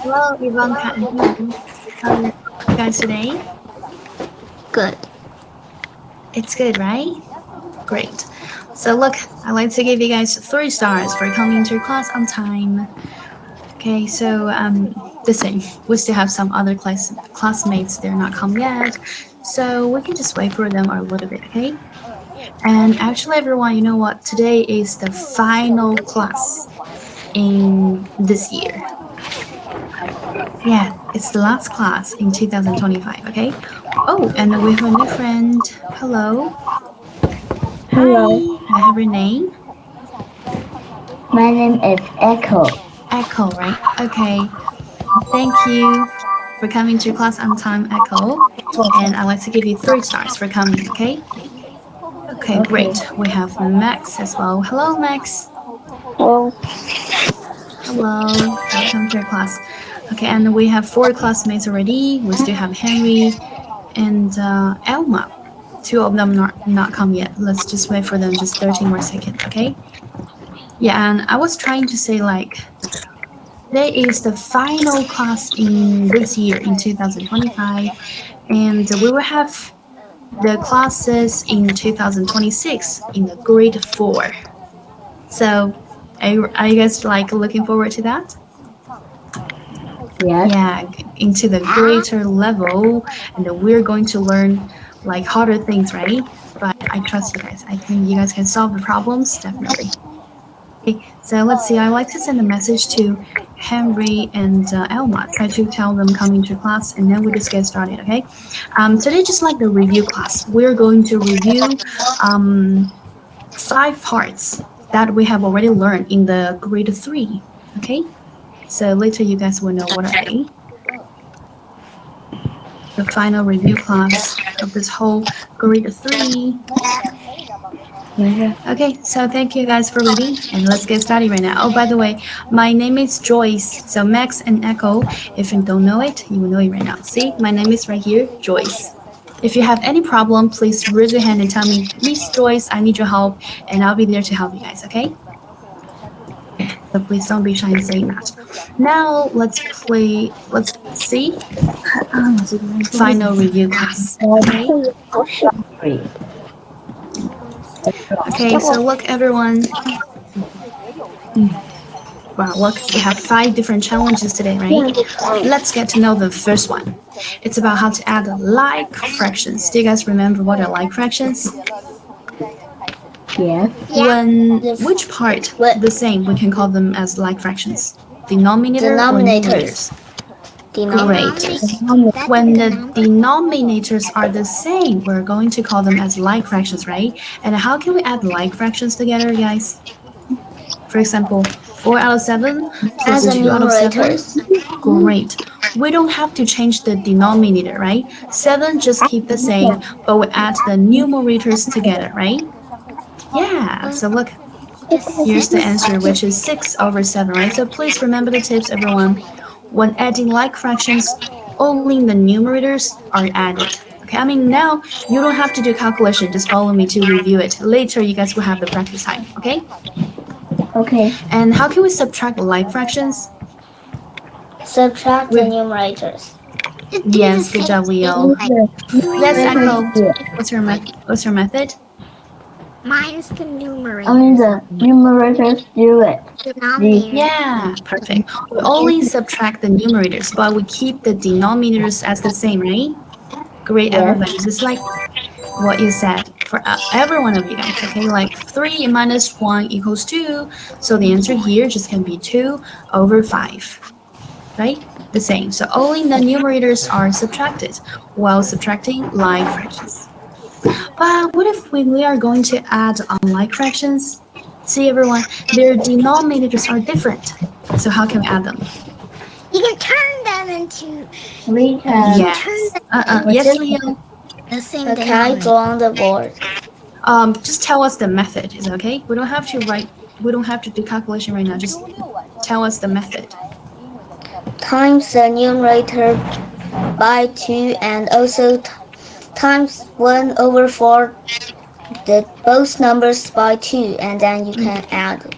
Hello, Ivanka and Helen. How are you guys today? Good. It's good, right? Great. So look, I'd like to give you guys 3 stars for coming to class on time. Okay, so the same. We still have some other classmates. They're not come yet, so we can just wait for them a little bit. Okay. And actually, everyone, you know what? Today is the final class in this year. Yeah, it's the last class in 2025. Okay. Oh, and we have a new friend. Hello. Hi. Hello, I have your name. my name is Echo. Echo, right? Okay. Thank you for coming to class on time, Echo. And I'd like to give you 3 stars for coming, okay? Okay, Okay. great. We have Max as well. Hello, Max. Well, Hello. Welcome to your class. Okay, and we have 4 classmates already. We still have Henry and Elma. 2 of them not come yet. Let's just wait for them just 13 more seconds, okay? Yeah, and I was trying to say like today is the final class in this year in 2025, and we will have the classes in 2026 in the grade 4. So, are you guys like looking forward to that? yes, Yeah, into the greater level, and then we're going to learn like harder things, right? But I trust you guys. I think you guys can solve the problems definitely. Okay, so let's see. I like to send a message to Henry and Elma. Try to tell them coming to class, and then we just get started. Okay. Today, just like the review class, we're going to review 5 parts that we have already learned in the grade 3. Okay. So later, you guys will know what are they. The final review class of this whole grade 3. yes, Okay, so thank you guys for reading, and let's get started right now. Oh, by the way, my name is Joyce. So Max and Echo, if you don't know it, you will know it right now. See, my name is right here, Joyce. If you have any problem, please raise your hand and tell me, Miss Joyce, I need your help, and I'll be there to help you guys. Okay? So please don't be shy in saying that. Now let's play. Let's see. Final review class. Okay. great. Okay. So look, everyone. Wow, look, we have 5 different challenges today, right? Let's get to know the first one. It's about how to add like fractions. Do you guys remember what are like fractions? Yes, Yeah. When The which part what the same, we can call them as like fractions. Denominator or denominators? numerators? Great. Denominators. That's When the the number. denominators are the same, we're going to call them as like fractions, right? And how can we add like fractions together, guys? For example, 4 out of 7 As plus a 2 out of 7. numerators. Great. We don't have to change the denominator, right? 7 just keep the same, but we add the numerators together, right? Yeah, so look, here's the answer, which is 6 over 7, right? So please remember the tips, everyone. When adding like fractions, only the numerators are added. Okay, I mean, now you don't have to do calculation, just follow me to review it. Later, you guys will have the practice time, okay? okay. And how can we subtract like fractions? Subtract the With numerators. Do the yes, good same job, thing Leo. like Yes, Numerators Echo. do it. What's your method? minus the I mean, numerators. the numerators do it. The Denominator. Yeah, perfect. We only subtract the numerators, but we keep the denominators as the same, right? Great, yes, everybody. Just like what you said for every one of you guys. Okay, like 3 minus 1 equals 2. So the answer here just can be 2 over 5, right? The same. So only the numerators are subtracted while subtracting like fractions. But what if we are going to add unlike fractions? See, everyone, their denominators are different. So how can we add them? You can turn them into. we You can can turn Yes. them Yes, into Leo. the same. Okay, I draw on the board. Just tell us the method. Is it okay? We don't have to write. We don't have to do calculation right now. Just tell us the method. Times the numerator by 2 and also times 1 over 4 the both numbers by 2 and then you can add it.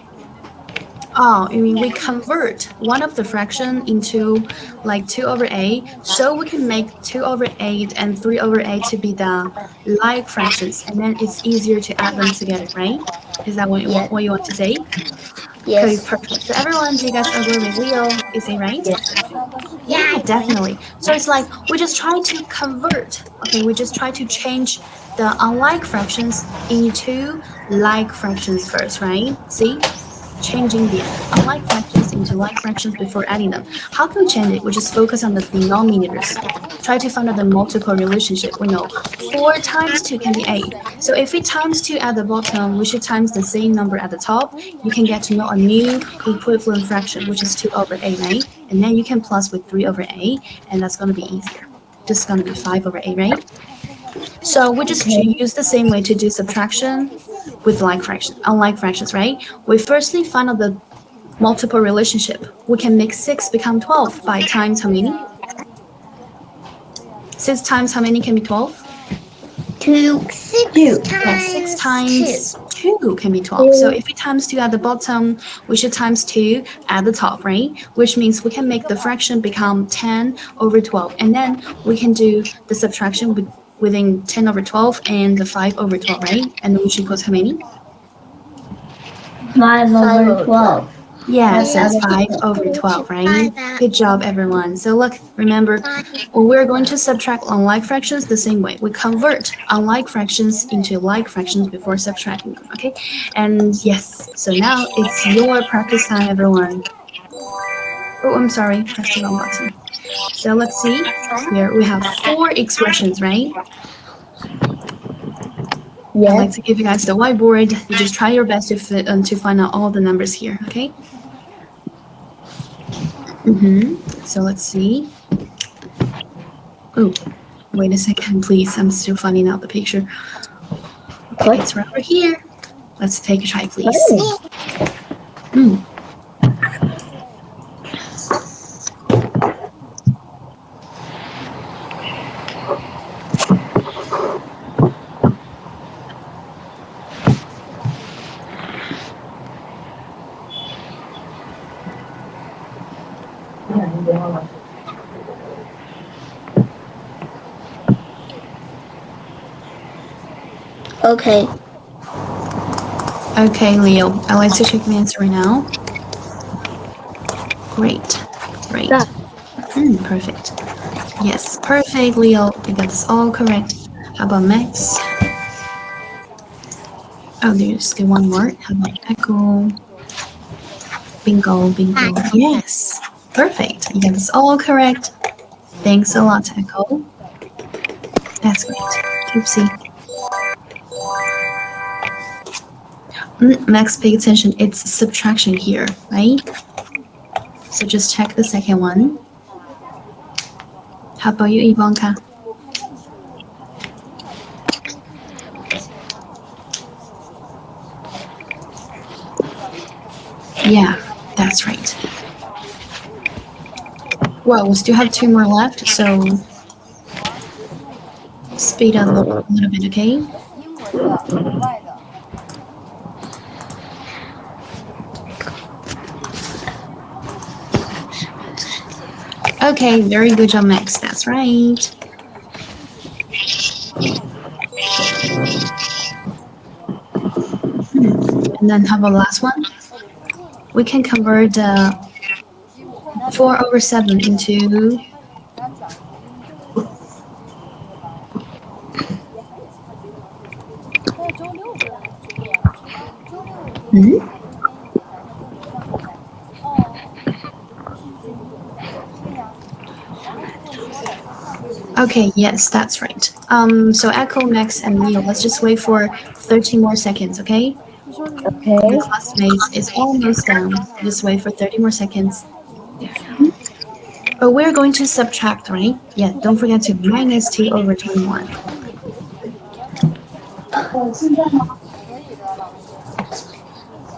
Oh, you mean we convert one of the fraction into like 2 over a, so we can make 2 over 8 and 3 over 8 to be the like fractions, and then it's easier to add them together, right? Is that Yes. what you want to say? Okay, Yes. perfect. So everyone, do you guys agree with Leo? Is he right? Yeah, definitely. So it's like we just try to convert, okay, we just try to change the unlike fractions into like fractions first, right? See? Changing the unlike fractions into like fractions before adding them. How can we change it? We just focus on the denominators. Try to find out the multiple relationship. We know 4 times 2 can be 8. So if we times 2 at the bottom, we should times the same number at the top. You can get to know a new equivalent fraction, which is 2 over 8, right? And then you can plus with 3 over 8, and that's going to be easier. Just going to be 5 over 8, right? So we just Okay. use the same way to do subtraction with like fractions, unlike fractions, right? We firstly find out the multiple relationship. We can make 6 become 12 by times how many? 6 times how many can be 12? 2. 6 2. Yeah, 6 times 2 can be 12. So if we times 2 at the bottom, we should times 2 at the top, right? Which means we can make the fraction become 10 over 12. And then we can do the subtraction within 10 over 12 and the 5 over 12, right? And which equals how many? 5 over 12. Yes, That's it's 5 over 12, right? Good job, everyone. So look, remember, we're going to subtract unlike fractions the same way. We convert unlike fractions into like fractions before subtracting them, okay? And yes, so now it's your practice time, everyone. Oh, I'm sorry, press the wrong button. So let's see. Here we have 4 expressions, right? I'd like Yes. to give you guys the whiteboard. You just try your best to find out all the numbers here, okay? So let's see. Oh, wait a second, please. I'm still finding out the picture. Okay, it's right over here. Let's take a try, please. Hmm. Okay. Okay, Leo. I'd like to check the answer right now. Great. Great. Perfect. Yes, perfect, Leo. You got this all correct. How about Max? Oh, there's still one more. How about Echo? Bingo, bingo. Yes. Perfect. You got this all correct. Thanks a lot, Echo. That's great. Oopsie. Max, pay attention. It's subtraction here, right? So just check the second one. How about you, Ivanka? Yeah, that's right. Well, we still have 2 more left, so speed up a little bit, okay? Okay, very good job, Max. That's right. And then how about the last one? We can convert 4 over 7 into... Okay, yes, that's right. So Echo, Max, and Leo, let's just wait for 30 more seconds, okay? Okay. Your classmates is almost done. Just wait for 30 more seconds. But we're going to subtract, right? Yeah, don't forget to minus 2 over 21.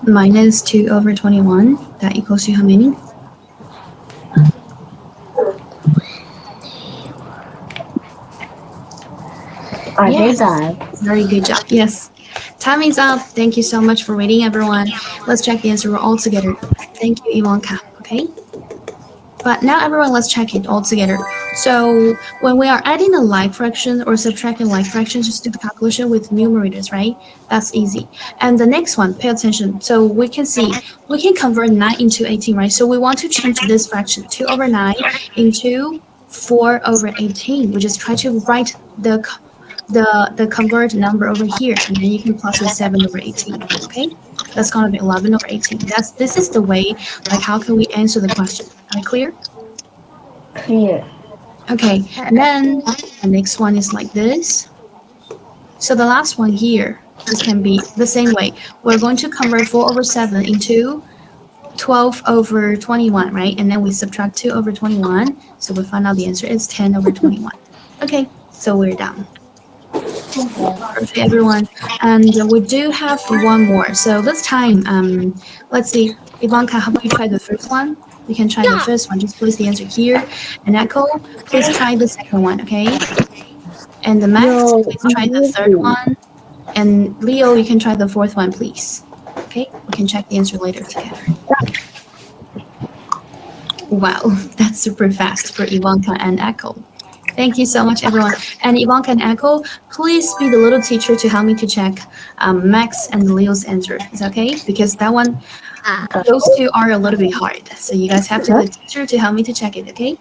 Minus 2 over 21, that equals to how many? Yes. Very good job. Yes. Time is up. Thank you so much for waiting, everyone. Let's check the answer all together. Thank you, Ivanka. Okay. But now everyone, let's check it all together. So when we are adding a like fraction or subtracting like fractions, just do the calculation with numerators, right? That's easy. And the next one, pay attention. So we can see we can convert 9 into 18, right? So we want to change this fraction 2 over 9 into 4 over 18. We just try to write the convert number over here, and then you can plus with 7 over 18. Okay, that's gonna be 11 over 18. This is the way, like, how can we answer the question? Are you clear? Clear. Okay, and then the next one is like this. So the last one here, this can be the same way. We're going to convert 4 over 7 into 12 over 21, right? And then we subtract 2 over 21. So we find out the answer is 10 over 21. Okay, so we're done. Perfect, everyone. And we do have one more. So this time, let's see. Ivanka, how about you try the first one? You can try the first one. Just place the answer here. And Echo, please try the second one, okay? And the Max, No, please try the third one. And Leo, you can try the fourth one, please. Okay, we can check the answer later together. Wow, that's super fast for Ivanka and Echo. Thank you so much, everyone. And Ivanka and Echo, please be the little teacher to help me to check Max and Leo's answer. Is that okay? Because that one, those two are a little bit hard. So you guys have to be the teacher to help me to check it, okay?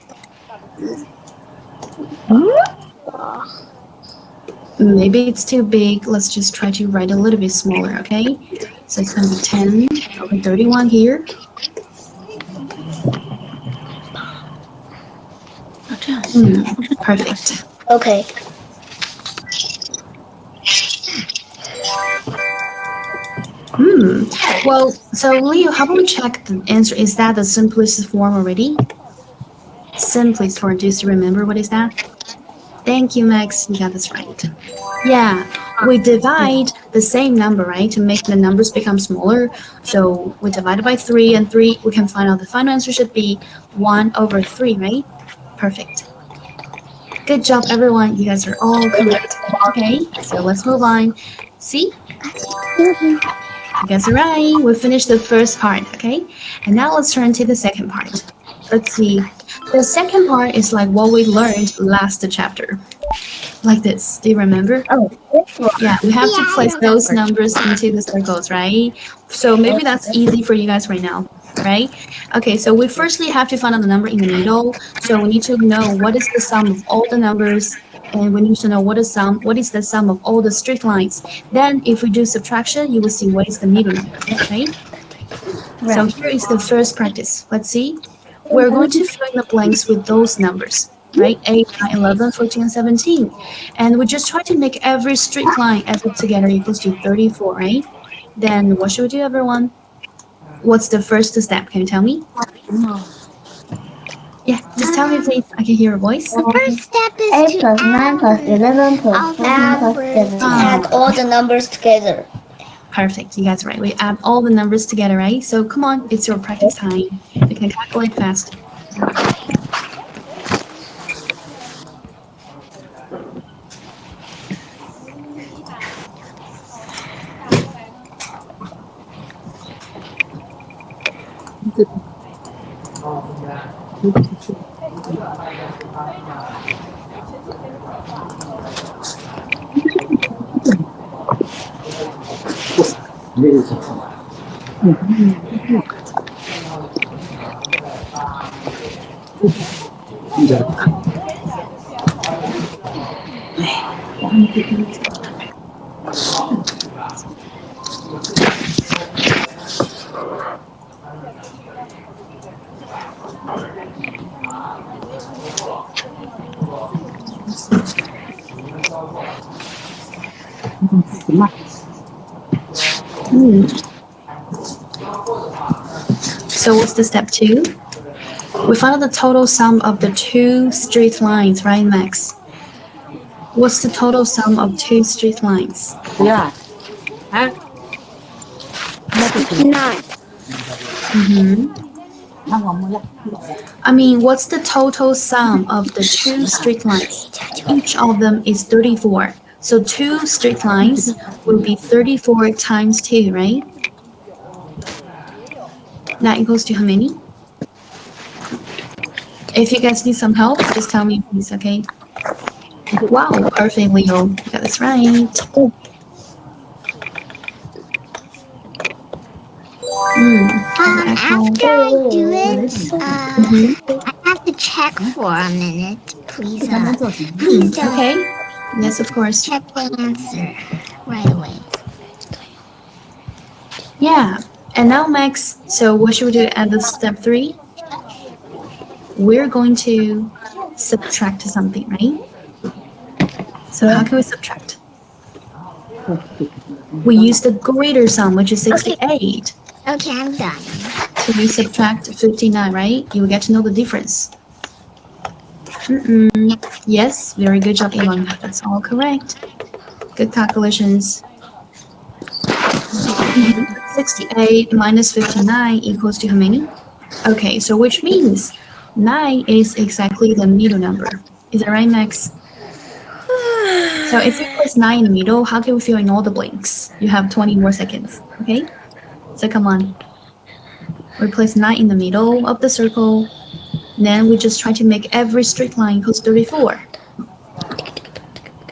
Maybe it's too big. Let's just try to write a little bit smaller, okay? So it's going to be 10 over 31 here. Perfect. Okay. Well, so Leo, how about we check the answer? Is that the simplest form already? Simplest form. Do you remember what is that? Thank you, Max. You got this right. Yeah, we divide the same number, right, to make the numbers become smaller. So we divide it by 3, and 3, we can find out the final answer should be 1 over 3, right? Perfect. Good job, everyone. You guys are all correct. Okay, so let's move on. See? You guys are right. We finished the first part, okay? And now let's turn to the second part. Let's see. The second part is like what we learned last chapter. Like this. Do you remember? Oh, Yeah, we have to place those numbers into the circles, right? So maybe that's easy for you guys right now, right? Okay, so we firstly have to find out the number in the middle. So we need to know what is the sum of all the numbers, and we need to know what is the sum of all the straight lines. Then if we do subtraction, you will see what is the middle number, right? So here is the first practice. Let's see. We're going to fill in the blanks with those numbers, right? 8, 9, 11, 14, and 17. And we just try to make every straight line added together equals to 34, right? Then what should we do, everyone? What's the first step? Can you tell me? Yeah, just tell me, please. I can hear your voice. The first step is 8 plus 9 plus 11 plus 14 plus 17. add all the numbers together. Perfect. You guys are right. We add all the numbers together, right? So come on, it's your practice time. You can calculate fast. So what's the step 2? We find out the total sum of the two straight lines, right, Max? What's the total sum of two straight lines? 9. I mean, what's the total sum of the two straight lines? Each of them is 34. So two straight lines will be 34 times 2, right? That equals to how many? If you guys need some help, just tell me, please, okay? Wow, perfect, Leo. You got this right. After I do it, Mhm. I have to check for a minute. Please, please don't Okay. Yes, of course. check the answer right away. Yeah. And now, Max, so what should we do at the step 3? We're going to subtract something, right? So how can we subtract? We use the greater sum, which is 68. Okay, I'm done. So we subtract 59, right? You will get to know the difference. Yes, very good job, Ivanka. That's all correct. Good calculations. 68 minus 59 equals to how many? Okay, so which means 9 is exactly the middle number. Is that right, Max? So if we place 9 in the middle, how can we fill in all the blanks? You have 20 more seconds, okay? So come on. We place 9 in the middle of the circle. Then we just try to make every straight line equals 34.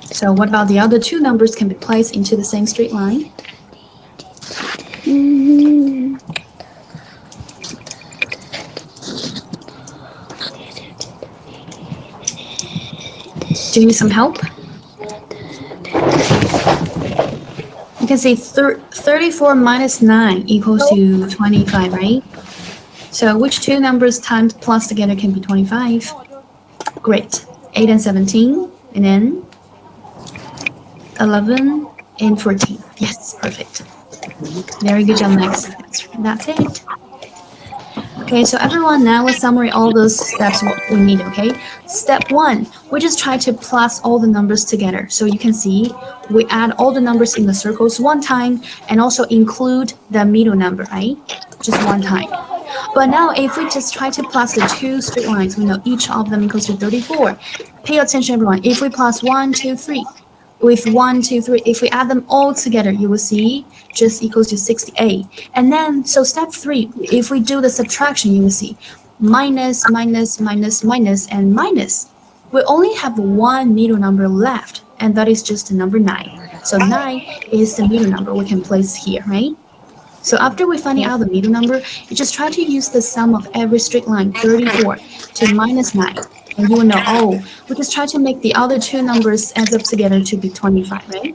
So what about the other two numbers can be placed into the same straight line? Do you need some help? You can say 34 minus 9 equals to 25, right? So which two numbers times plus together can be 25? Great. 8 and 17, and then 11 and 14. Yes, perfect. Very good job, Max. That's it. Okay, so everyone, now let's summary all those steps what we need, okay? Step 1, we just try to plus all the numbers together. So you can see we add all the numbers in the circles one time and also include the middle number, right? Just one time. But now if we just try to plus the two straight lines, we know each of them equals to 34. Pay attention, everyone. If we plus 1, 2, 3, with 1, 2, 3, if we add them all together, you will see just equals to 68. And then, so step 3, if we do the subtraction, you will see minus, minus, minus, minus, and minus. We only have one middle number left, and that is just the number 9. So 9 is the middle number we can place here, right? So after we finding out the middle number, you just try to use the sum of every straight line, 34, to minus 9. And you will know, oh, we just try to make the other two numbers add up together to be 25, right?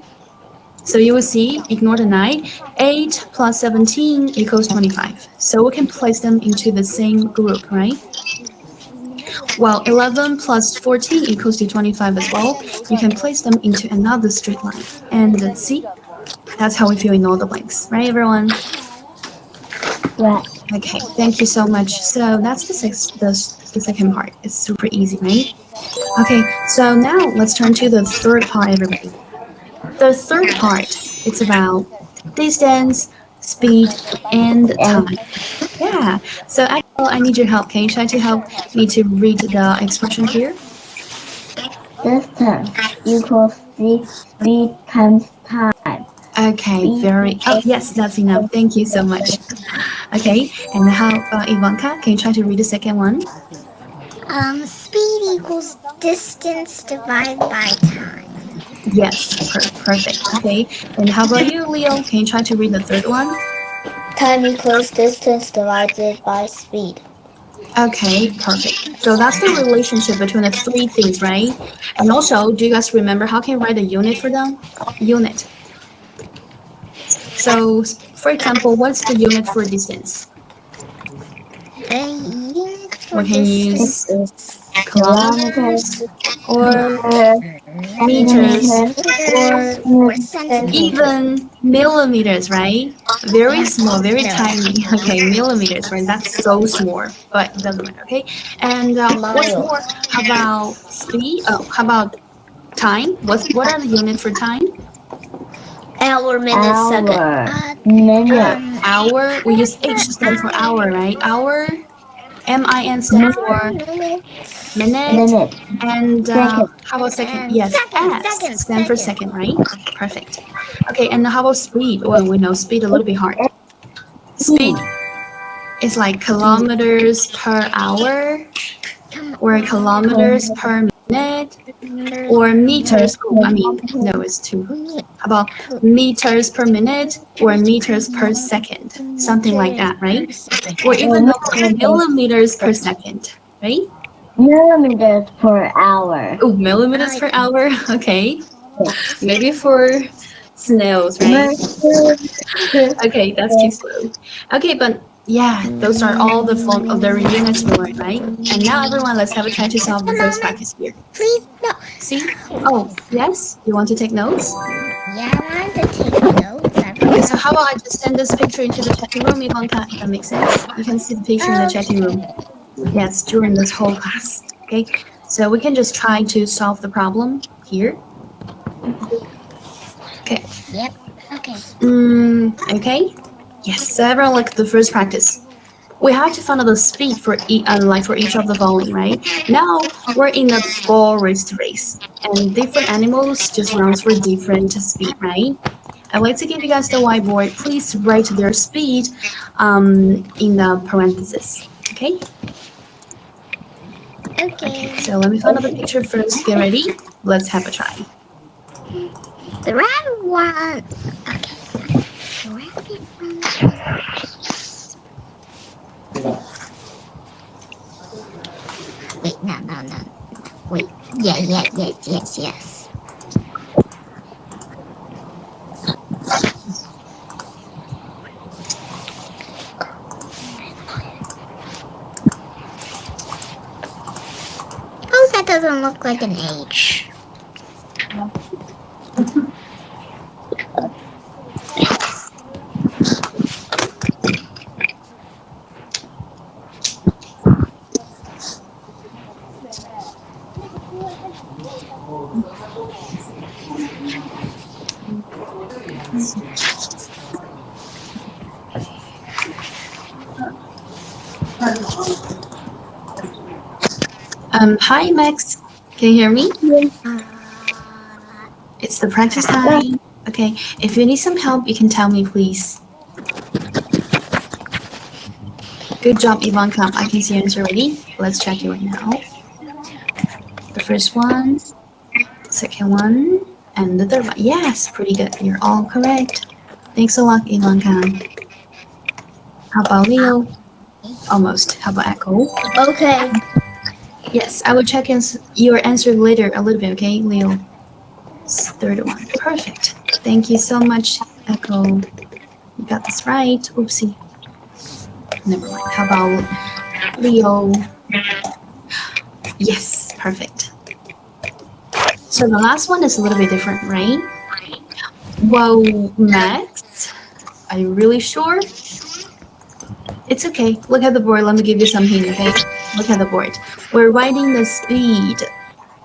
So you will see, ignore the 9, 8 plus 17 equals 25. So we can place them into the same group, right? While 11 plus 14 equals to 25 as well, you can place them into another straight line. And let's see, that's how we fill in all the blanks, right, everyone? Right. Okay, thank you so much. So that's the second part. It's super easy, right? Okay, so now let's turn to the third part, everybody. The third part, it's about distance, speed, and time. Yeah, so Axel, I need your help. Can you try to help me to read the expression here? Distance equals speed times time. Okay, yes, that's enough. Thank you so much. Okay, and how about Ivanka? Can you try to read the second one? Speed equals distance divided by time. Yes, perfect. Okay, and how about you, Leo? Can you try to read the third one? Time equals distance divided by speed. Okay, perfect. So that's the relationship between the three things, right? And also, do you guys remember how can you write a unit for them? Unit. So, for example, what's the unit for distance? A unit for We can use distance kilometers or meters or or centimeters. even millimeters, right? Very small, very tiny. Okay, millimeters, right? That's so small, but it doesn't matter, okay? And what's more, how about speed? Oh, how about time? What are the units for time? Hour, minute, second. Minute. Hour. We use H to stand for hour, right? Hour. MIN stand for minute. And how about second? Yes, S stand for second, right? Perfect. Okay, and how about speed? Well, we know speed a little bit hard. Speed. It's like kilometers per hour, or kilometers per minute, or meters. Oh, I mean, no, it's two. How about meters per minute or meters per second? Something like that, right? Or even millimeters per second, right? Millimeters per hour. Oh, millimeters per hour. Okay. Maybe for snails, right? Okay, that's too slow. Okay, but yeah, those are all the form of the units we learned, right? And now everyone, let's have a try to solve the first practice here. Please, no. See? Oh, yes? You want to take notes? Yeah, I want to take notes. Okay, so how about I just send this picture into the chatting room, Ivanka, if that makes sense? You can see the picture in the chatting room. Yes, during this whole class. Okay, so we can just try to solve the problem here. Okay. Yep. Okay. Okay. Yes, so everyone look at the first practice. We have to find out the speed for each of the following, right? Now we're in a forest race, and different animals just runs for different speed, right? I'd like to give you guys the whiteboard. Please write their speed in the parentheses. Okay? Okay. So let me find out the picture first. Get ready. Let's have a try. The rabbit one. Okay. The rabbit one. Wait, no. Wait. Yes. Oh, that doesn't look like an H. Hi Max. Can you hear me? It's the practice time. Okay. If you need some help, you can tell me, please. Good job, Ivanka. I can see your answer already. Let's check it right now. The first one, the second one, and the third one. Yes, pretty good. You're all correct. Thanks a lot, Ivanka. How about Leo? Almost. How about Echo? Okay. Yes, I will check your answer later a little bit, okay, Leo? Third one. Perfect. Thank you so much, Echo. You got this right. Oopsie. Never mind. How about Leo? Yes, perfect. So the last one is a little bit different, right? Whoa, Max, are you really sure? It's okay. Look at the board. Let me give you some hint, okay? Look at the board. We're writing the speed,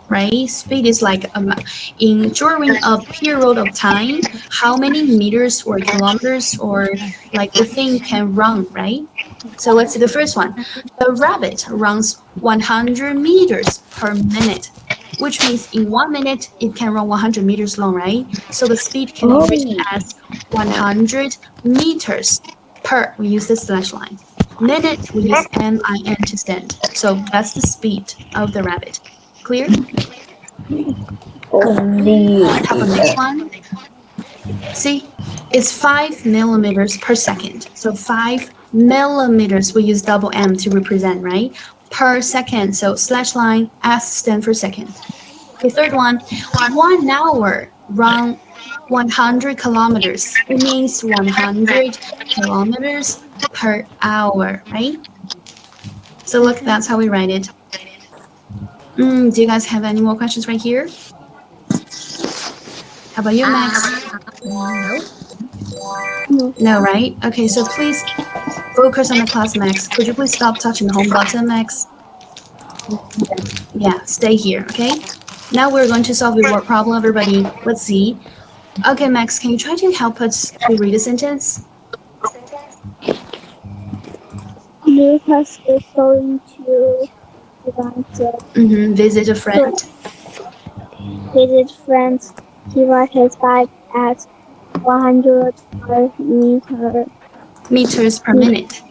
right? Speed is like during a period of time, how many meters or kilometers or like the thing can run, right? So let's see the first one. The rabbit runs 100 meters per minute, which means in 1 minute it can run 100 meters long, right? So the speed can be written as 100 meters per. We use the slash line. Minute, we use MIN to stand. So that's the speed of the rabbit. Clear? How about the next one? See, it's 5 millimeters per second. So 5 millimeters, we use double M to represent, right? Per second. So slash line, S stand for second. Okay, third one, 1 hour run 100 kilometers. It means 100 kilometers per hour, right? So look, that's how we write it. Do you guys have any more questions right here? How about you, Max? No, right? Okay, so please focus on the class, Max. Could you please stop touching the home button, Max? Yeah, stay here, okay? Now we're going to solve the word problem, everybody. Let's see. Okay, Max, can you try to help us to read a sentence? Lucas is going to Visit a friend. visit friends. He rides his bike at 100 meters Meters per minute.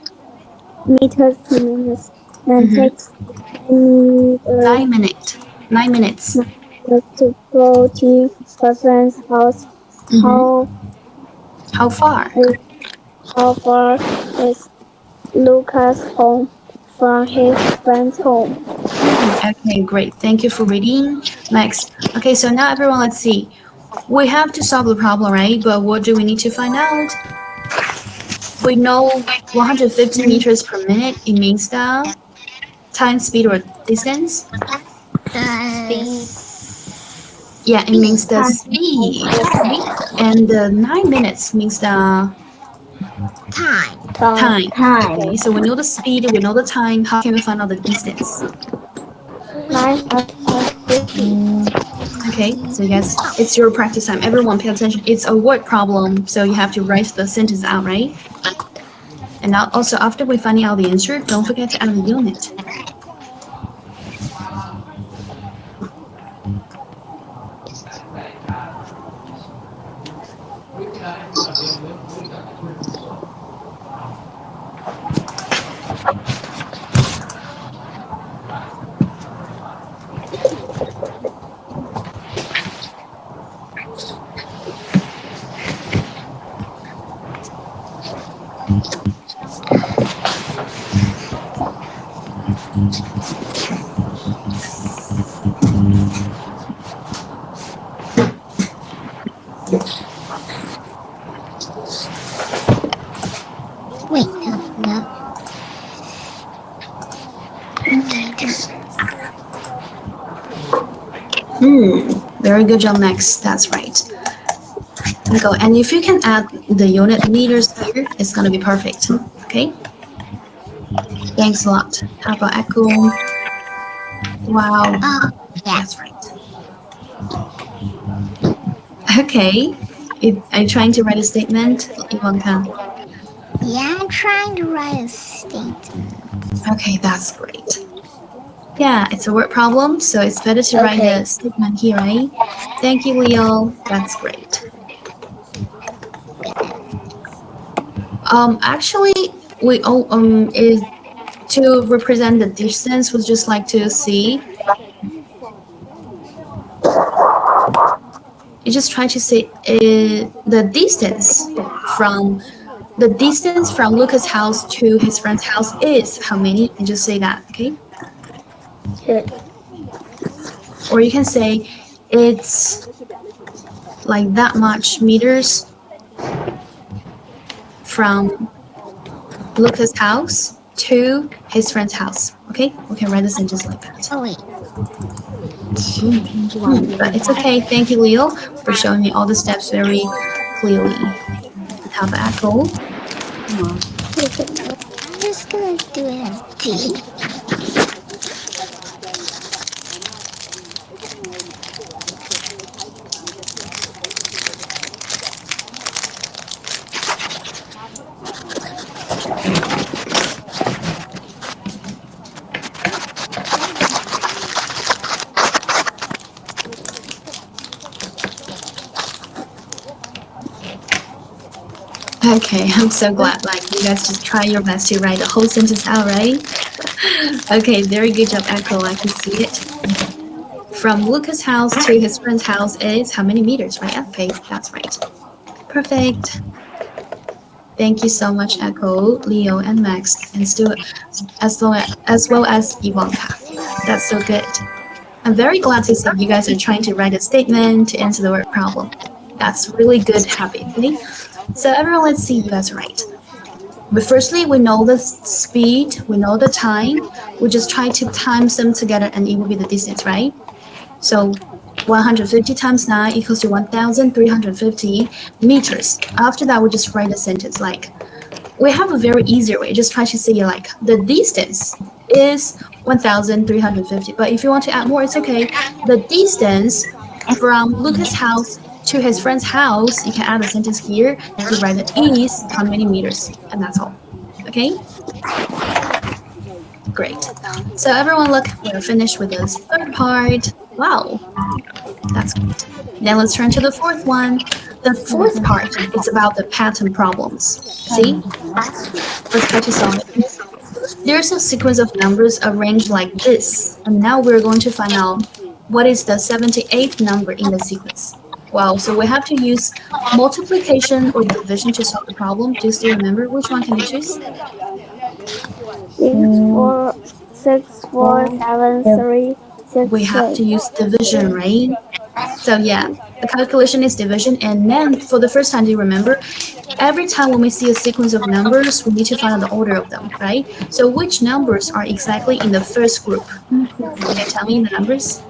meters per minute and takes me 9 minutes. 9 minutes. to go to her friend's house. How How far? how far is Lucas home from his friend's home? Okay, great. Thank you for reading. Next. Okay, so now everyone, let's see. We have to solve the problem, right? But what do we need to find out? We know 150 meters per minute. It means the time, speed, or distance. The Yeah, it means the speed. Okay? And the 9 minutes means the time. time. Okay, so we know the speed, we know the time. How can we find out the distance? 950. Okay, so yes, it's your practice time. Everyone pay attention. It's a word problem, so you have to write the sentence out, right? And now also after we finding out the answer, don't forget to add the unit. Wait, no. Very good job. Next, that's right. Go. And if you can add the unit meters here, it's gonna be perfect. Okay. Thanks a lot. How about echo? Wow. Yeah. That's right. Okay. Are you trying to write a statement, Ivanka? Yeah, I'm trying to write a statement. Okay, that's great. Yeah, it's a word problem, so it's better to write a statement here, right? Thank you, Leo. That's great. Actually, we all is to represent the distance. Would just like to see. You just try to say the distance from Lucas' house to his friend's house is how many, and just say that, okay? Or you can say it's like that much meters from Lucas' house to his friend's house. Okay, we can write the sentence like that. Oh wait. But it's okay. Thank you, Leo, for showing me all the steps very clearly. Have echo. I'm just gonna do it as D. Okay, I'm so glad. Like you guys just try your best to write the whole sentence out, right? Okay, very good job, Echo. I can see it. From Lucas' house to his friend's house is how many meters, right? Okay, that's right. Perfect. Thank you so much, Echo, Leo, and Max, and still as well as Ivanka. That's so good. I'm very glad to see you guys are trying to write a statement to answer the word problem. That's really good habit, okay? So everyone, let's see you guys right. But firstly, we know the speed, we know the time. We just try to times them together and it will be the distance, right? So 150 times 9 equals to 1,350 meters. After that, we just write a sentence like, we have a very easier way. Just try to say like, the distance is 1,350. But if you want to add more, it's okay. The distance from Lucas' house to his friend's house, you can add a sentence here. You write it is how many meters, and that's all. Okay? Great. So everyone, look, we're finished with this third part. Wow, that's great. Then let's turn to the fourth one. The fourth part is about the pattern problems. See? Let's try to solve it. There's a sequence of numbers arranged like this, and now we're going to find out what is the 78th number in the sequence. Wow, so we have to use multiplication or division to solve the problem. Do you still remember which one can we choose? 6, 4, 7, 3, 6, We have to use division, right? So yeah, the calculation is division, and then for the first time, do you remember? Every time when we see a sequence of numbers, we need to find out the order of them, right? So which numbers are exactly in the first group? Can you tell me the numbers?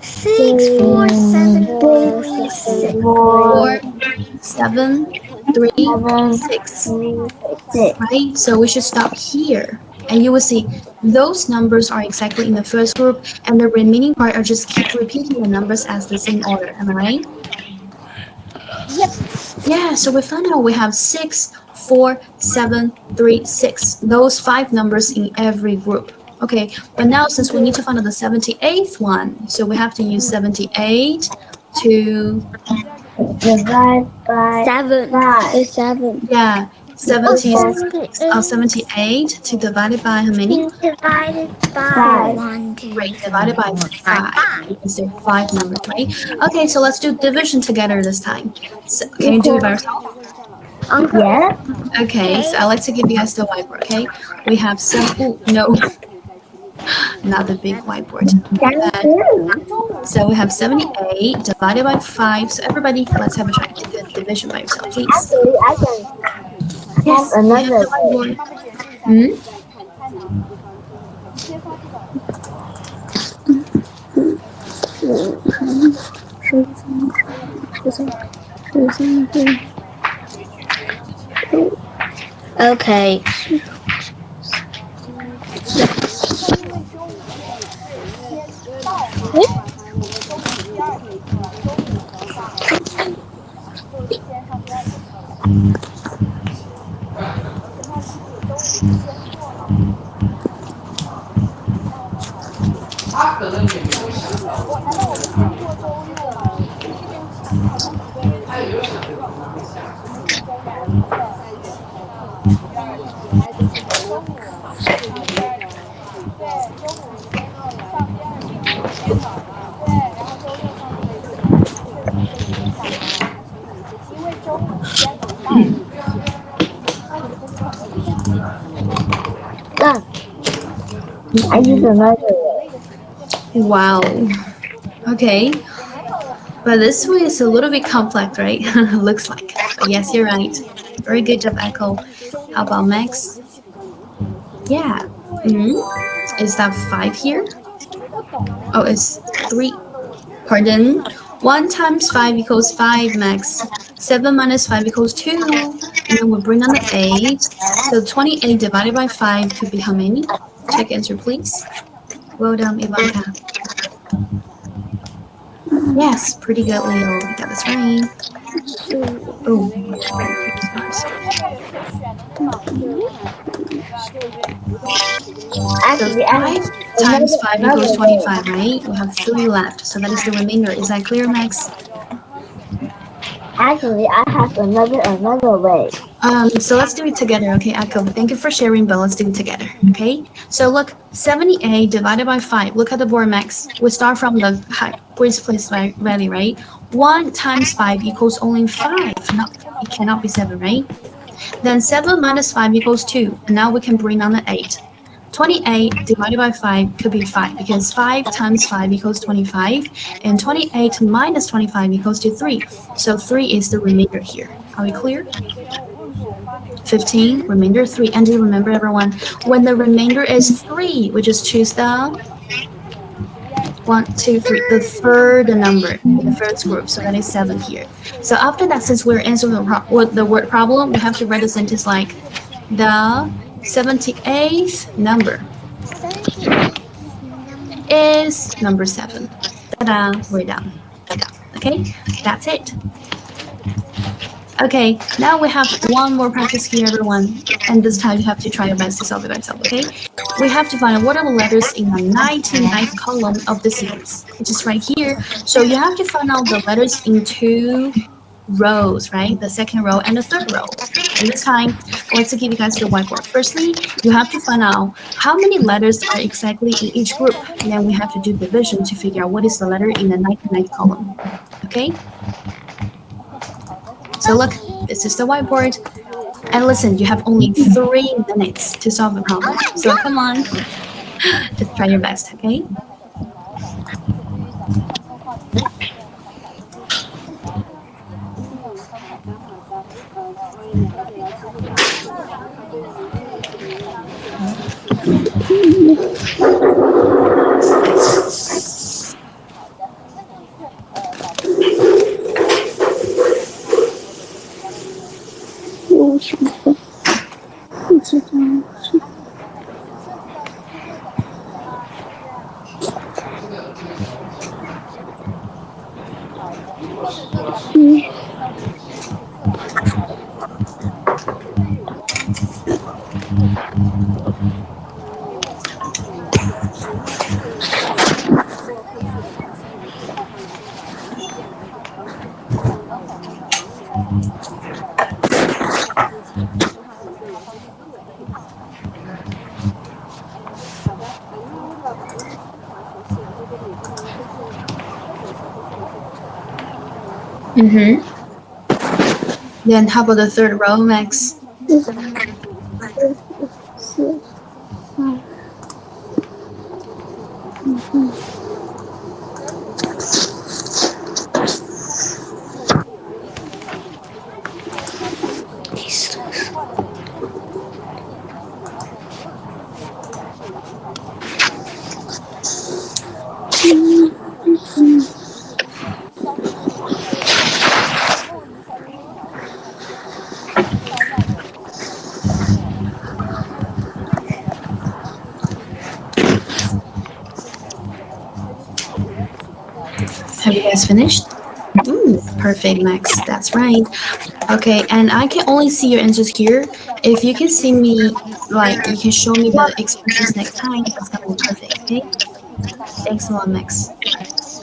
6, 4, 7, 3, 6. 4, 7, 3, 6, right? So we should stop here. And you will see those numbers are exactly in the first group, and the remaining part are just keep repeating the numbers as the same order. Am I right? Yep. Yeah, so we found out we have 6, 4, 7, 3, 6. Those 5 numbers in every group. Okay, but now since we need to find out the 78th one, so we have to use 78 to, divide by 7. 7. yeah, 78 78 to divide it by how many? divided by Five. 1, 2, Right, divided by 5, because there are 5 numbers, right? Okay, so let's do division together this time. So, can you do it by yourself? Yeah. Okay, so I like to give you guys the whiteboard, okay? We have no, not the big whiteboard. So we have 78 divided by 5. So everybody, let's have a try to do the division by yourself, please. Actually, I can Yes, have you another have the whiteboard. Hmm? Okay. done. I use another way. Wow. Okay. But this way is a little bit complex, right? Looks like. But yes, you're right. Very good job, Echo. How about Max? Yeah. Is that 5 here? Oh, it's 3. Pardon. 1 times 5 equals 5, Max. 7 minus 5 equals 2. And then we bring on the 8. So 28 divided by 5 could be how many? Check answer, please. Well done, Ivanka. Yes, pretty good, Leo. You got this right. Oh, Actually, so 5 times 5 equals 25, right? We have 3 left, so that is the remainder. Is that clear, Max? Actually, I have another way. So let's do it together, okay, Echo? Thank you for sharing, but let's do it together, okay? So look, 78 divided by 5. Look at the board, Max. We start from the highest place value, right? 1 times 5 equals only 5. No, it cannot be 7, right? Then 7 minus 5 equals 2. And now we can bring on the 8. 28 divided by 5 could be 5 because 5 times 5 equals 25 and 28 minus 25 equals to 3. So 3 is the remainder here. Are we clear? 15, remainder 3. And do you remember, everyone, when the remainder is 3, we just choose the 1, 2, 3, the third number in the first group. So that is 7 here. So after that, since we're answering the word problem, we have to write a sentence like the 78th number is number 7. Ta-da, we're done. Okay, that's it. Okay, now we have one more practice here, everyone. And this time you have to try your best to solve it by yourself, okay? We have to find out what are the letters in the 99th column of the sequence, which is right here. So you have to find out the letters in 2 rows, right? The second row and the third row. And this time, let's give you guys the whiteboard. Firstly, you have to find out how many letters are exactly in each group. And then we have to do division to figure out what is the letter in the 99th column. Okay? So look, this is the whiteboard. And listen, you have only 3 minutes to solve the problem. So come on, just try your best, okay? Then how about the third row, Max? Have you guys finished? Perfect, Max. That's right. Okay, and I can only see your answers here. If you can see me, like, you can show me the expressions next time. That's gonna be perfect, okay? Thanks a lot, Max.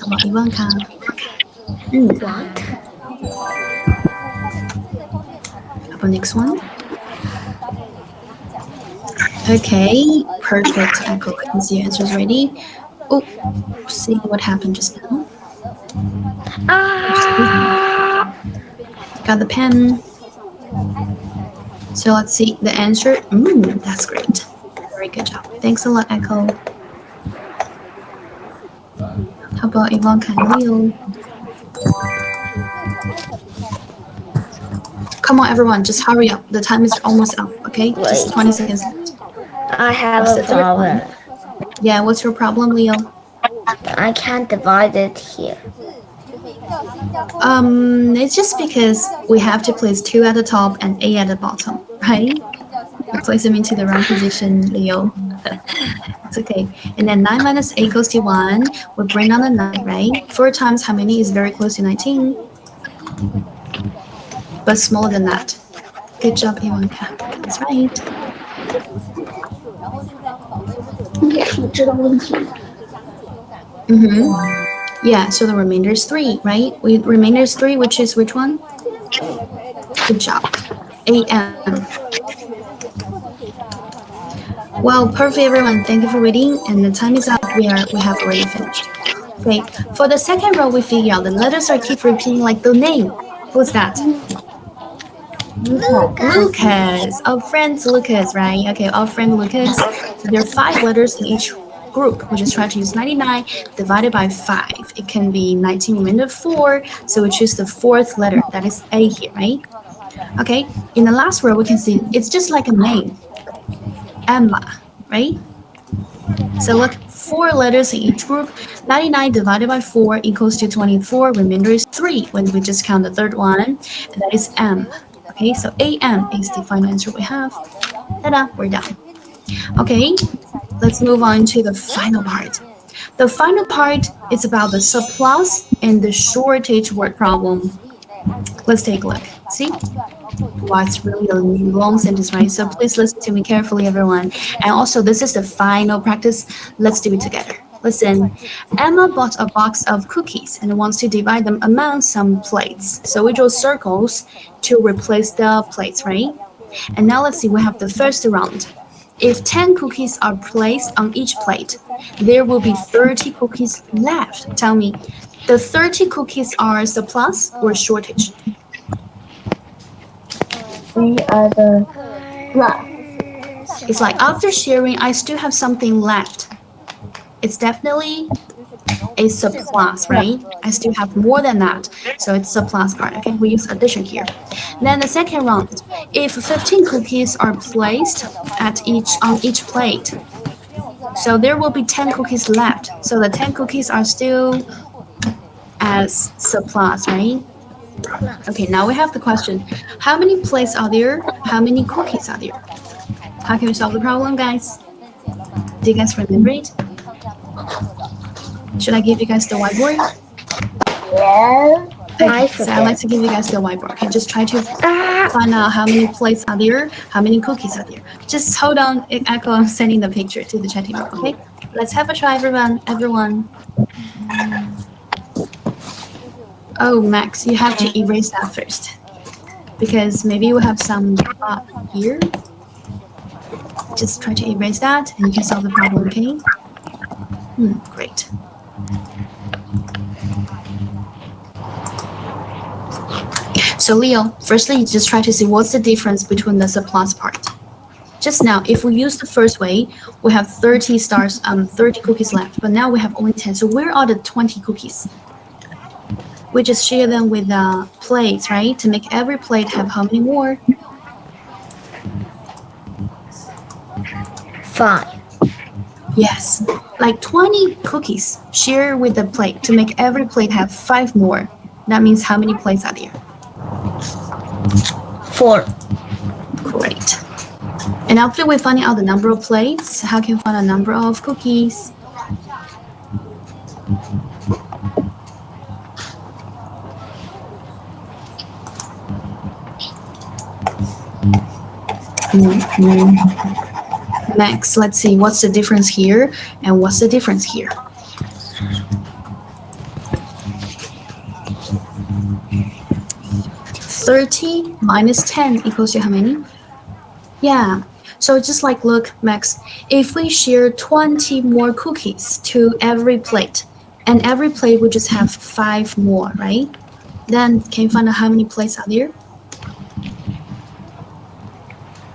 How about Ivanka? What? How about next one? Okay, perfect. I can see your answers ready. Oh, see what happened just now. Got the pen. So let's see the answer. That's great. Very good job. Thanks a lot, Echo. How about Ivanka and Leo? Come on, everyone, just hurry up. The time is almost up, okay? Just 20 seconds left. I have a problem. Yeah, what's your problem, Leo? I can't divide it here. It's just because we have to place 2 at the top and 8 at the bottom, right? You place them into the wrong position, Leo. It's okay. And then 9 minus 8 goes to 1. We bring down the 9, right? 4 times how many is very close to 19? But smaller than that. Good job, Ivanka. That's right. Yeah, so the remainder is 3, right? Remainder is 3, which is which one? Good job. AM. Well, perfect, everyone. Thank you for reading. And the time is up. We have already finished. Okay. For the second row, we figure out the letters are keep repeating like the name. Who's that? Lucas. Our friend Lucas, right? Okay, our friend Lucas. So there are 5 letters in each group. We just try to use 99 divided by 5. It can be 19 remainder 4. So we choose the 4th letter. That is A here, right? Okay. In the last row, we can see it's just like a name. Emma, right? So look, 4 letters in each group. 99 divided by 4 equals to 24. Remainder is 3 when we just count the third one, and that is M. Okay, so AM is the final answer we have. Ta-da, we're done. Okay, let's move on to the final part. The final part is about the surplus and the shortage word problem. Let's take a look. See? Wow, it's really a long sentence, right? So please listen to me carefully, everyone. And also, this is the final practice. Let's do it together. Listen, Emma bought a box of cookies and wants to divide them among some plates. So we draw circles to replace the plates, right? And now let's see, we have the first round. If 10 cookies are placed on each plate, there will be 30 cookies left. Tell me, the 30 cookies are surplus or shortage? They are the plus. It's like after sharing, I still have something left. It's definitely a surplus, right? I still have more than that, so it's surplus part. Okay, we use addition here. Then the second round, if 15 cookies are placed on each plate, so there will be 10 cookies left. So the 10 cookies are still as surplus, right? Okay, now we have the question: how many plates are there? How many cookies are there? How can we solve the problem, guys? Do you guys remember it? Should I give you guys the whiteboard? Yeah. Okay, so I'd like to give you guys the whiteboard. Okay, just try to find out how many plates are there, how many cookies are there. Just hold on, Echo, I'm sending the picture to the chatting room, okay? Let's have a try, everyone. Oh, Max, you have to erase that first. Because maybe we have some here. Just try to erase that and you can solve the problem, okay? Great. So Leo, firstly, you just try to see what's the difference between the surplus part. Just now, if we use the first way, we have 30 cookies left, but now we have only 10. So where are the 20 cookies? We just share them with the plates, right? To make every plate have how many more? 5. Yes, like 20 cookies share with the plate to make every plate have 5 more. That means how many plates are there? 4. Great. And after we find out the number of plates, how can we find a number of cookies? Max, let's see, what's the difference here and what's the difference here? $30 minus 10 equals to how many? Yeah, so just like, look, Max, if we share 20 more cookies to every plate, and every plate will just have 5 more, right? Then can you find out how many plates are there?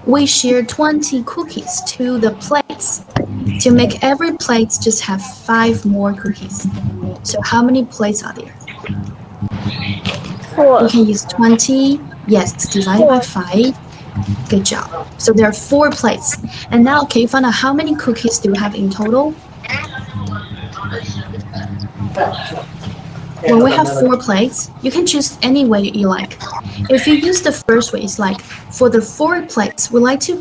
We share 20 cookies to the plates to make every plate just have 5 more cookies. So how many plates are there? 4. We can use 20, yes, divided by 5. Good job. So there are 4 plates. And now can you find out how many cookies do we have in total? When we have 4 plates, you can choose any way you like. If you use the first way, it's like for the 4 plates, we like to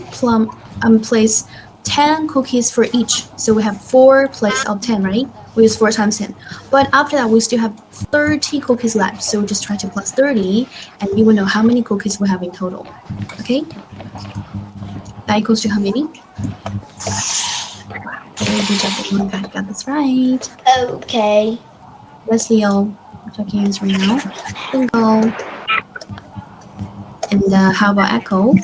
place 10 cookies for each. So we have 4 plates of 10, right? We use 4 times 10. But after that, we still have 30 cookies left. So we just try to plus 30, and you will know how many cookies we have in total. Okay? That equals to how many? Wow, very good job, everyone. Got this right. Okay. Let's Leo, checking answer right now. Bingo. And how about Echo?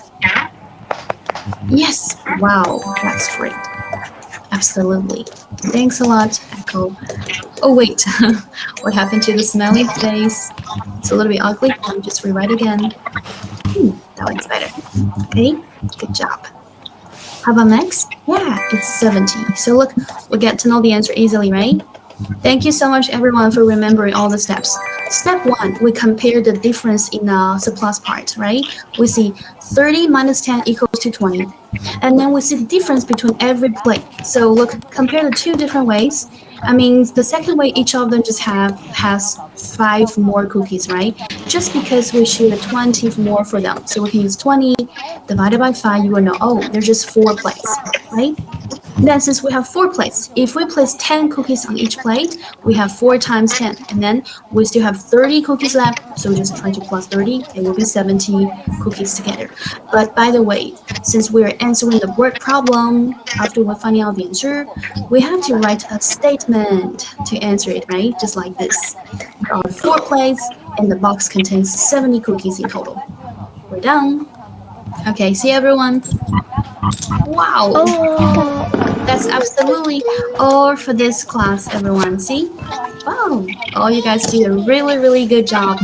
Yes. Wow, that's great. Absolutely. Thanks a lot, Echo. Oh wait, what happened to the smiley face? It's a little bit ugly. Let me just rewrite again. That one's better. Okay, good job. How about Max? Yeah, it's 70. So look, we get to know the answer easily, right? Thank you so much, everyone, for remembering all the steps. Step 1, we compare the difference in the surplus part, right? We see 30 minus 10 equals to 20. And then we see the difference between every plate. So look, compare the 2 different ways. I mean, the second way, each of them just has 5 more cookies, right? Just because we share 20 more for them. So we can use 20 divided by 5, you will know, oh, they're just 4 plates, right? Then since we have 4 plates, if we place 10 cookies on each plate, we have 4 times 10. And then we still have 30 cookies left. So we just try to plus 30. It will be 70 cookies together. But by the way, since we're answering the word problem, after we're finding out the answer, we have to write a statement to answer it, right? Just like this. There are 4 plates and the box contains 70 cookies in total. We're done. Okay, see everyone? Wow! That's absolutely all for this class, everyone. See? Wow! All you guys did a really, really good job.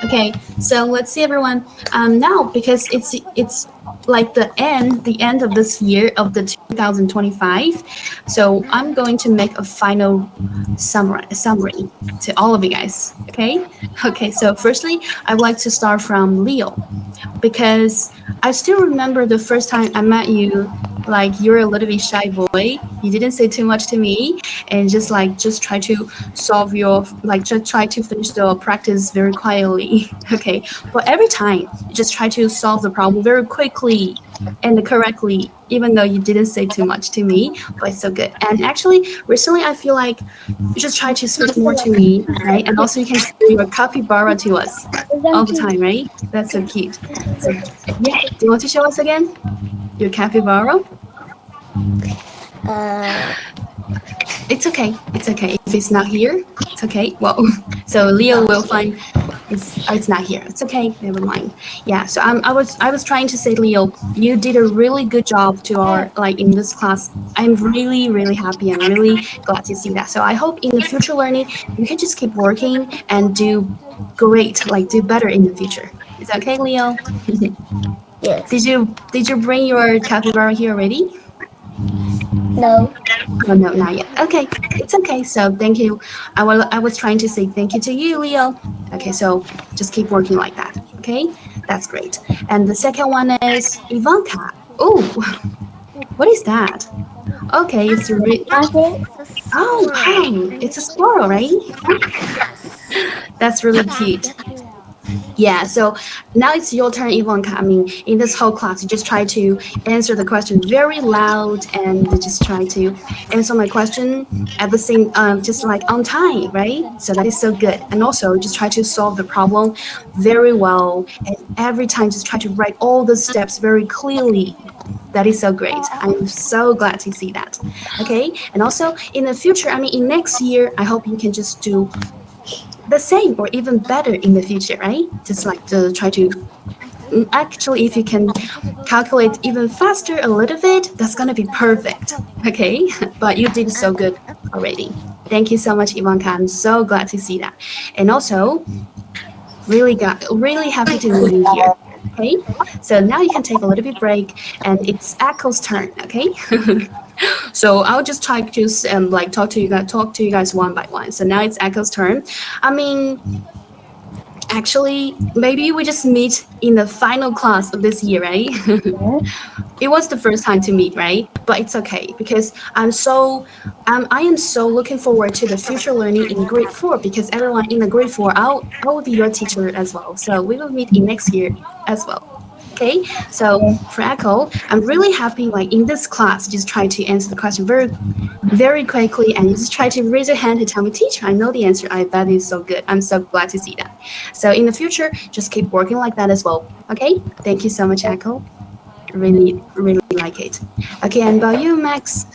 Okay, so let's see, everyone. Now because it's like the end of this year of the 2025. So I'm going to make a final summary to all of you guys. Okay? Okay. So firstly, I would like to start from Leo, because I still remember the first time I met you. Like you're a little bit shy boy. You didn't say too much to me, and just try to solve your just try to finish the practice very quietly. Okay, but every time you just try to solve the problem very quickly and correctly, even though you didn't say too much to me. But it's so good. And actually, recently I feel like you just try to speak more to me, right? And also you can show your capybara to us all the time, right? That's so cute. So yeah, do you want to show us again your capybara? It's okay. It's okay. If it's not here, it's okay. Well, so Leo will find. It's not here. It's okay. Never mind. Yeah. So I was trying to say, Leo, you did a really good job to our in this class. I'm really really happy. I'm really glad to see that. So I hope in the future learning you can just keep working and do great. Do better in the future. Is that okay, Leo? Yes. Did you bring your capybara here already? No. Oh, no, not yet. Okay, it's okay. So thank you. I was trying to say thank you to you, Leo. Okay, so just keep working like that. Okay, that's great. And the second one is Ivanka. Oh, what is that? Okay, it's I think oh, wow, it's a squirrel, right? That's really cute. Yeah, so now it's your turn, Ivanka. I mean, in this whole class, you just try to answer the question very loud and just try to answer my question at the same, just on time, right? So that is so good. And also, just try to solve the problem very well. And every time, just try to write all the steps very clearly. That is so great. I'm so glad to see that. Okay, and also in the future, I mean, in next year, I hope you can just do the same or even better in the future, right? Just to try to actually, if you can calculate even faster a little bit, that's gonna be perfect. Okay, but you did so good already. Thank you so much, Ivanka. I'm so glad to see that, and also really happy to meet you here. Okay, so now you can take a little bit break, and it's Echo's turn. Okay. So I'll just try to talk to you guys one by one. So now it's Echo's turn. I mean, actually, maybe we just meet in the final class of this year, right? It was the first time to meet, right? But it's okay because I am so looking forward to the future learning in grade 4, because everyone in the grade 4, I will be your teacher as well. So we will meet in next year as well. Okay, so for Echo, I'm really happy in this class, just try to answer the question very, very quickly, and just try to raise your hand and tell me, teacher, I know the answer. I bet it's so good. I'm so glad to see that. So in the future, just keep working like that as well. Okay, thank you so much, Echo. Really, really like it. Okay, and about you, Max.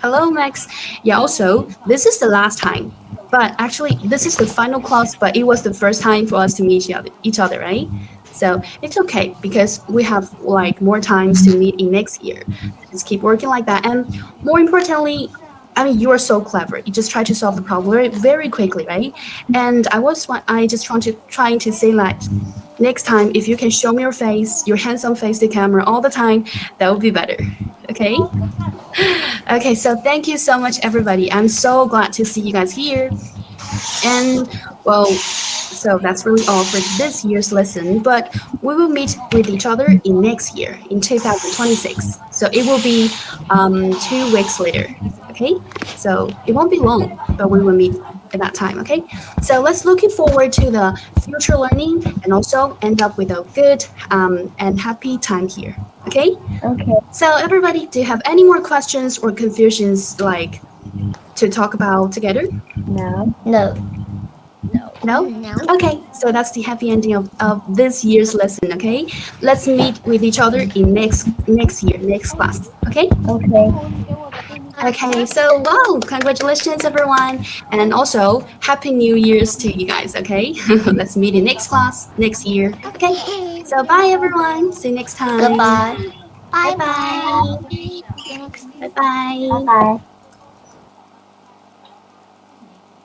Hello, Max. Yeah, also, this is the last time. But actually, this is the final class, but it was the first time for us to meet each other, right? So it's okay because we have more times to meet in next year. Just keep working like that. And more importantly, I mean, you are so clever. You just try to solve the problem very, very quickly, right? And I just trying to say next time, if you can show me your face, your handsome face to camera all the time, that would be better. Okay? Okay, so thank you so much, everybody. I'm so glad to see you guys here. And well, so that's really all for this year's lesson. But we will meet with each other in next year, in 2026. So it will be 2 weeks later. Okay, so it won't be long, but we will meet at that time. Okay, so let's looking forward to the future learning and also end up with a good and happy time here. Okay. Okay. So everybody, do you have any more questions or confusions like to talk about together? No. No. No? No. Okay, so that's the happy ending of this year's lesson, okay? Let's meet with each other in next year, next class, okay? Okay. Okay, so wow, congratulations everyone. And also happy New Year's to you guys, okay? Let's meet in next class, next year. Okay. So bye everyone. See you next time. Goodbye. Bye bye. See you next Bye bye. Bye.